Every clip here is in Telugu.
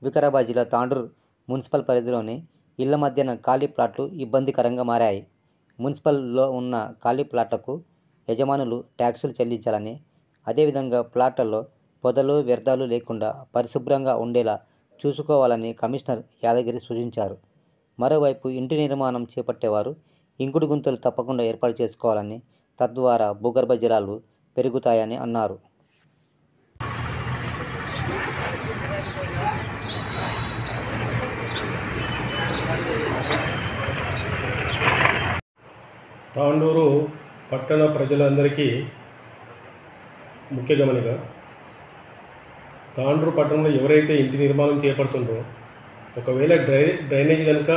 వికారాబాద్ జిల్లా తాండూరు మున్సిపల్ పరిధిలోని ఇళ్ల మధ్యన ఖాళీ ప్లాట్లు ఇబ్బందికరంగా మారాయి. మున్సిపల్లో ఉన్న ఖాళీ ప్లాట్లకు యజమానులు ట్యాక్సులు చెల్లించాలని, అదేవిధంగా ప్లాట్లలో పొదలు, వ్యర్థాలు లేకుండా పరిశుభ్రంగా ఉండేలా చూసుకోవాలని కమిషనర్ యాదగిరి సూచించారు. మరోవైపు ఇంటి నిర్మాణం చేపట్టేవారు ఇంకుడు గుంతలు తప్పకుండా ఏర్పాటు చేసుకోవాలని, తద్వారా భూగర్భ జలాలు పెరుగుతాయని అన్నారు. తాండూరు పట్టణ ప్రజలందరికీ ముఖ్య గమనిక, తాండూరు పట్టణంలో ఎవరైతే ఇంటి నిర్మాణం చేపడుతుందో ఒకవేళ డ్రైనేజ్ కనుక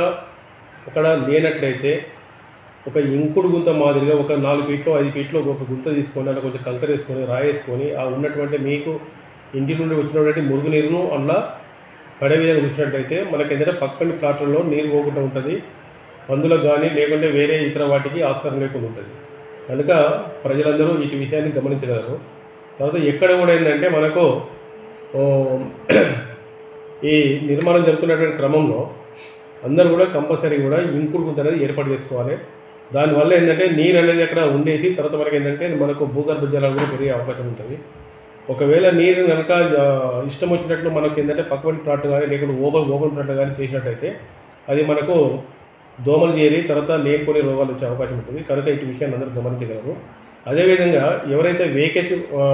అక్కడ లేనట్లయితే ఒక ఇంకుడు గుంత మాదిరిగా ఒక 4 ఫీట్లో 5 ఫీట్లో ఒక గుంత తీసుకొని అలా కొంచెం కంకర వేసుకొని రాయేసుకొని ఆ ఉన్నటువంటి మీకు ఇంటి నుండి వచ్చినటువంటి మురుగునీరును అలా పడే విధంగా చూసినట్లయితే మనకి ఏంటంటే పక్కన ప్లాట్లలో నీరు పోకుండా ఉంటుంది, మందులకు కానీ లేకుంటే వేరే ఇతర వాటికి ఆస్కారం లేకుండా ఉంటుంది. కనుక ప్రజలందరూ ఇటు విషయాన్ని గమనించగలరు. తర్వాత ఎక్కడ కూడా ఏంటంటే మనకు ఈ నిర్మాణం జరుగుతున్నటువంటి క్రమంలో అందరూ కూడా కంపల్సరీ కూడా ఇంకుడు గుంత అనేది ఏర్పాటు చేసుకోవాలి. దానివల్ల ఏంటంటే నీరు అనేది అక్కడ ఉండేసి తర్వాత మనకి ఏంటంటే మనకు భూగర్భ జలాలు కూడా పెరిగే అవకాశం ఉంటుంది. ఒకవేళ నీరు కనుక ఇష్టం వచ్చినట్లు మనకు ఏంటంటే పక్కన ప్లాట్ కానీ లేకుంటే ఓపెన్ ప్లాట్ కానీ చేసినట్టయితే అది మనకు దోమలు చేరి తర్వాత లేనిపోని రోగాలు వచ్చే అవకాశం ఉంటుంది. కనుక ఇటు విషయాన్ని అందరూ గమనించగలరు. అదేవిధంగా ఎవరైతే వేకెట్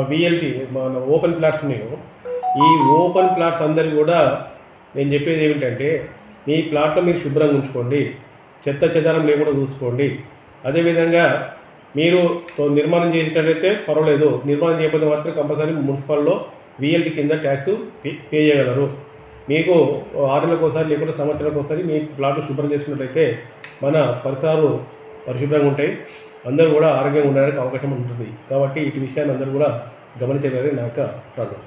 VLT మన ఓపెన్ ప్లాట్స్ ఉన్నాయో ఈ ఓపెన్ ప్లాట్స్ అందరికీ కూడా నేను చెప్పేది ఏమిటంటే మీ ప్లాట్లో మీరు శుభ్రంగా ఉంచుకోండి, చెత్త చెదారం లేకుండా చూసుకోండి. అదేవిధంగా మీరు నిర్మాణం చేసినట్లయితే పర్వాలేదు, నిర్మాణం చేయకపోతే మాత్రం కంపల్సరీ మున్సిపల్లో VLT కింద ట్యాక్స్ పే చేయగలరు. మీకు 6 నెలలకు ఒకసారి లేకుంటే సంవత్సరాలకు ఒకసారి మీ ప్లాట్లు శుభ్రం చేసుకున్నట్లయితే మన పరిసరాలు పరిశుభ్రంగా ఉంటాయి, అందరూ కూడా ఆరోగ్యంగా ఉండడానికి అవకాశం ఉంటుంది. కాబట్టి ఇటు విషయాన్ని అందరూ కూడా గమనించగలరని నా యొక్క ప్రార్థన.